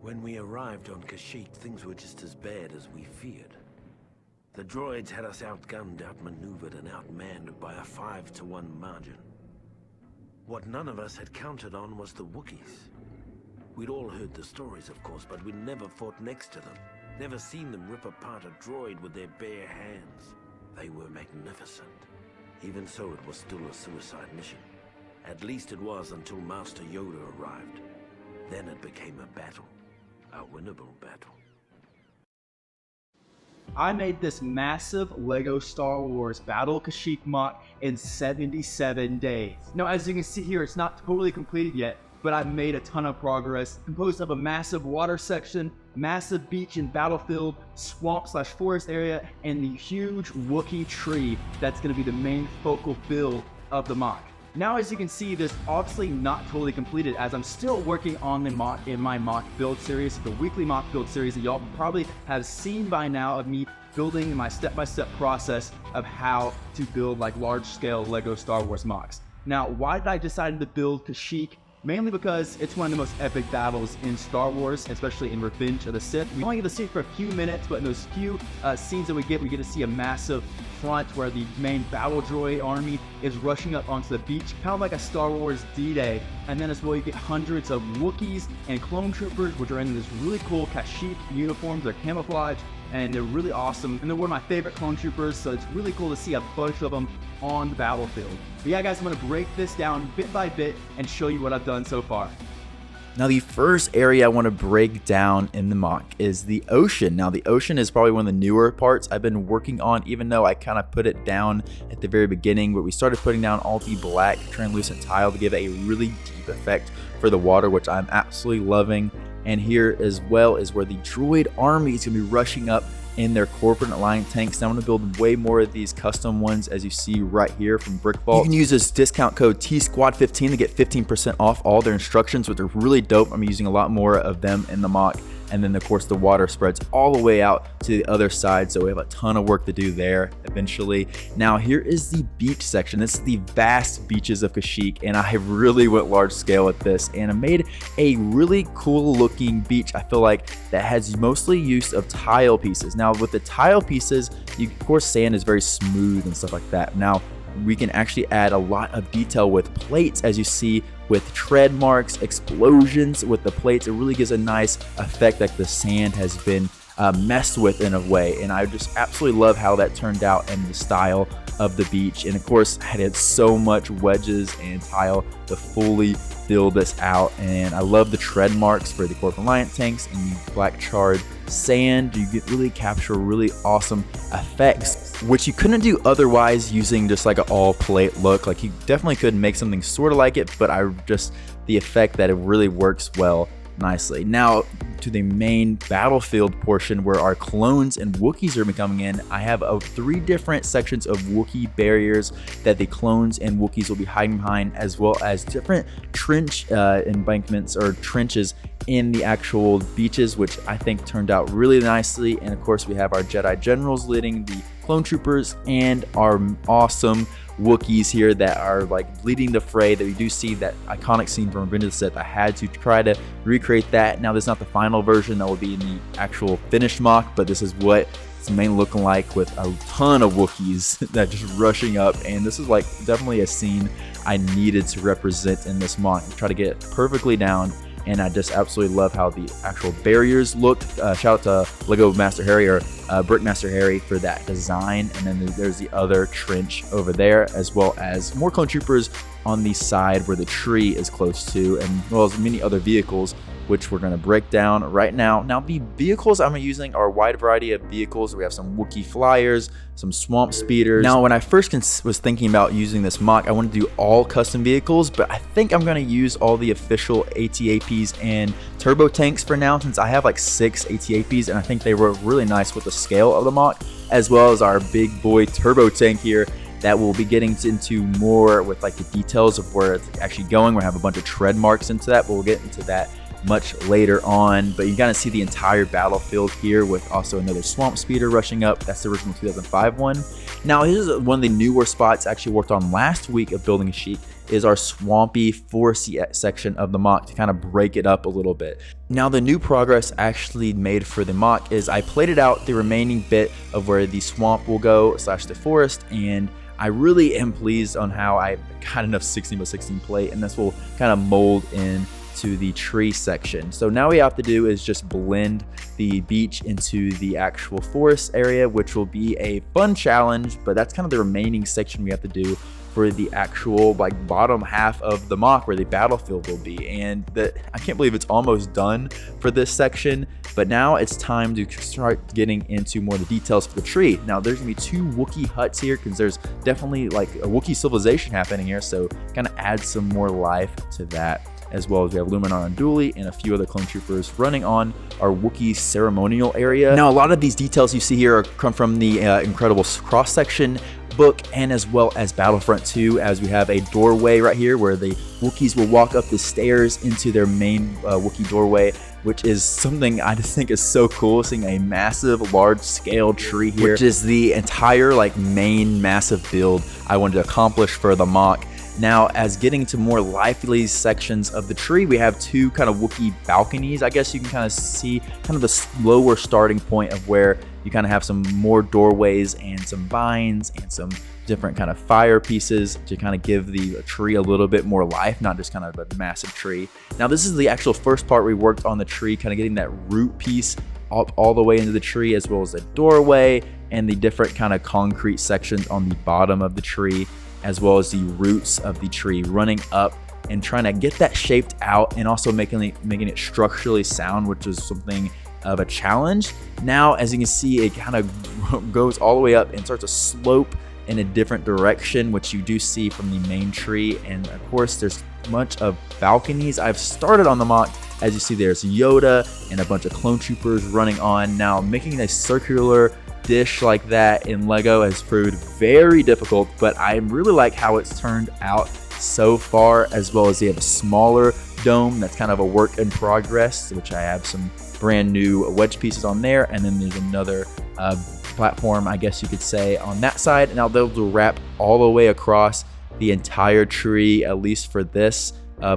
When we arrived on Kashyyyk, things were just as bad as we feared. The droids had us outgunned, outmaneuvered, and outmanned by a 5-to-1 margin. What none of us had counted on was the Wookiees. We'd all heard the stories, of course, but we'd never fought next to them. Never seen them rip apart a droid with their bare hands. They were magnificent. Even so, it was still a suicide mission. At least it was until Master Yoda arrived. Then it became a battle. A winnable battle. I made this massive LEGO Star Wars Battle Kashyyyk mock in 77 days. Now, as you can see here, it's not totally completed yet, but I've made a ton of progress. Composed of a massive water section, massive beach and battlefield, swamp/forest area, and the huge Wookiee tree that's going to be the main focal build of the mock. Now, as you can see, this obviously not totally completed, as I'm still working on the mock in my mock build series, the weekly mock build series that y'all probably have seen by now of me building my step-by-step process of how to build like large-scale LEGO Star Wars mocks. Now, why did I decide to build Kashyyyk? Mainly because it's one of the most epic battles in Star Wars, especially in Revenge of the Sith. We only get to see it for a few minutes, but in those few scenes that we get to see a massive front where the main battle droid army is rushing up onto the beach, kind of like a Star Wars D-Day. And then as well, you get hundreds of Wookiees and clone troopers, which are in this really cool Kashyyyk uniforms. They're camouflage, and they're really awesome. And they're one of my favorite clone troopers, so it's really cool to see a bunch of them on the battlefield. But yeah, guys, I'm gonna break this down bit by bit and show you what I've done so far. Now, the first area I want to break down in the mock is the ocean. Now, the ocean is probably one of the newer parts I've been working on, even though I kind of put it down at the very beginning, but we started putting down all the black translucent tile to give a really deep effect for the water, which I'm absolutely loving. And here as well is where the droid army is going to be rushing up in their corporate alliance tanks. Now I'm going to build way more of these custom ones, as you see right here from Brick Vault. You can use this discount code TSQUAD15 to get 15% off all their instructions, which are really dope. I'm using a lot more of them in the mock. And then of course the water spreads all the way out to the other side, so we have a ton of work to do there eventually. Now here is the beach section. This is the vast beaches of Kashyyyk, and I really went large scale with this, and I made a really cool looking beach, I feel like, that has mostly use of tile pieces. Now with the tile pieces, of course sand is very smooth and stuff like that. Now we can actually add a lot of detail with plates, as you see, with tread marks, explosions with the plates. It really gives a nice effect, like the sand has been messed with in a way, and I just absolutely love how that turned out and the style of the beach. And of course I had so much wedges and tile to fully fill this out, and I love the tread marks for the Corporate Alliance tanks and the black charred sand. You get really capture really awesome effects, which you couldn't do otherwise using just like an all plate look. Like, you definitely could make something sort of like it, but the effect that it really works well nicely. Now to the main battlefield portion where our clones and Wookiees are coming in. I have 3 different sections of Wookiee barriers that the clones and Wookiees will be hiding behind, as well as different trench embankments or trenches in the actual beaches, which I think turned out really nicely. And of course we have our Jedi generals leading the clone troopers and our awesome Wookiees here that are like leading the fray. That we do see that iconic scene from Revenge of the Sith. I had to try to recreate that. Now this is not the final version that will be in the actual finished mock, but this is what it's mainly looking like, with a ton of Wookiees that just rushing up. And this is like definitely a scene I needed to represent in this mock. Try to get it perfectly down. And I just absolutely love how the actual barriers looked. Shout out to Lego Master Harry, or Brick Master Harry, for that design. And then there's the other trench over there, as well as more clone troopers on the side where the tree is close to, and well as many other vehicles, which we're going to break down right now. Now the vehicles I'm using are a wide variety of vehicles. We have some Wookiee flyers, some swamp speeders. Now when I first was thinking about using this mock, I wanted to do all custom vehicles, but I think I'm going to use all the official ATAPs and turbo tanks for now, since I have like 6 ATAPs, and I think they were really nice with the scale of the mock, as well as our big boy turbo tank here that we'll be getting into more with like the details of where it's actually going. We'll have a bunch of tread marks into that, but we'll get into that much later on. But you gotta see the entire battlefield here, with also another swamp speeder rushing up. That's the original 2005 one. Now this is one of the newer spots I actually worked on last week of building Kashyyyk, is our swampy, foresty section of the mock to kind of break it up a little bit. Now, the new progress actually made for the mock is I plated out the remaining bit of where the swamp will go / the forest, and I really am pleased on how I got enough 16x16 plate, and this will kind of mold in to the tree section. So now we have to do is just blend the beach into the actual forest area, which will be a fun challenge, but that's kind of the remaining section we have to do for the actual like bottom half of the mock where the battlefield will be. And I can't believe it's almost done for this section, but now it's time to start getting into more of the details for the tree. Now there's gonna be 2 Wookiee huts here because there's definitely like a Wookiee civilization happening here, so kind of add some more life to that, as well as we have Luminar and Dooley and a few other clone troopers running on our Wookiee ceremonial area. Now, a lot of these details you see here come from the Incredible cross-section book, and as well as Battlefront 2, as we have a doorway right here where the Wookiees will walk up the stairs into their main Wookiee doorway, which is something I just think is so cool, seeing a massive large-scale tree here, which is the entire like main massive build I wanted to accomplish for the mock. Now, as getting to more lively sections of the tree, we have 2 kind of Wookiee balconies. I guess you can kind of see kind of the lower starting point of where you kind of have some more doorways and some vines and some different kind of fire pieces to kind of give the tree a little bit more life, not just kind of a massive tree. Now, this is the actual first part we worked on the tree, kind of getting that root piece up all the way into the tree, as well as the doorway and the different kind of concrete sections on the bottom of the tree, as well as the roots of the tree running up and trying to get that shaped out, and also making it structurally sound, which is something of a challenge. Now, as you can see, it kind of goes all the way up and starts to slope in a different direction, which you do see from the main tree. And of course, there's a bunch of balconies I've started on the mock. As you see, there's Yoda and a bunch of clone troopers running on. Now, making a circular dish like that in Lego has proved very difficult, but I really like how it's turned out so far, as well as they have a smaller dome that's kind of a work in progress, which I have some brand new wedge pieces on there, and then there's another platform, I guess you could say, on that side. And now they'll wrap all the way across the entire tree, at least for this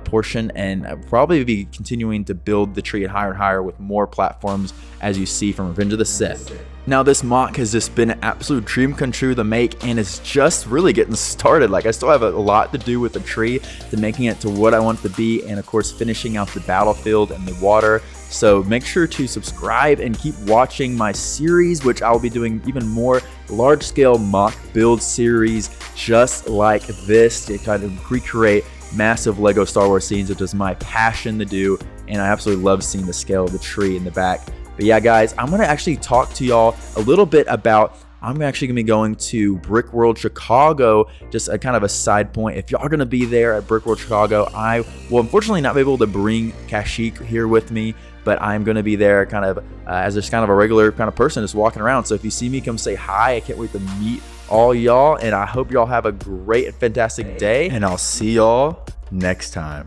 portion, and I'll probably be continuing to build the tree higher and higher with more platforms, as you see from Revenge of the Sith. Now, this mock has just been an absolute dream come true to make, and it's just really getting started. Like, I still have a lot to do with the tree, to making it to what I want it to be, and of course finishing out the battlefield and the water. So make sure to subscribe and keep watching my series, which I'll be doing even more large-scale mock build series just like this to kind of recreate massive Lego Star Wars scenes, which is my passion to do, and I absolutely love seeing the scale of the tree in the back. But yeah, guys, I'm going to actually talk to y'all a little bit about, I'm actually going to be going to Brick World Chicago, just a kind of a side point. If y'all are going to be there at Brick World Chicago, I will unfortunately not be able to bring Kashyyyk here with me, but I'm going to be there kind of as just kind of a regular kind of person just walking around. So if you see me, come say hi. I can't wait to meet all y'all, and I hope y'all have a great and fantastic day, and I'll see y'all next time.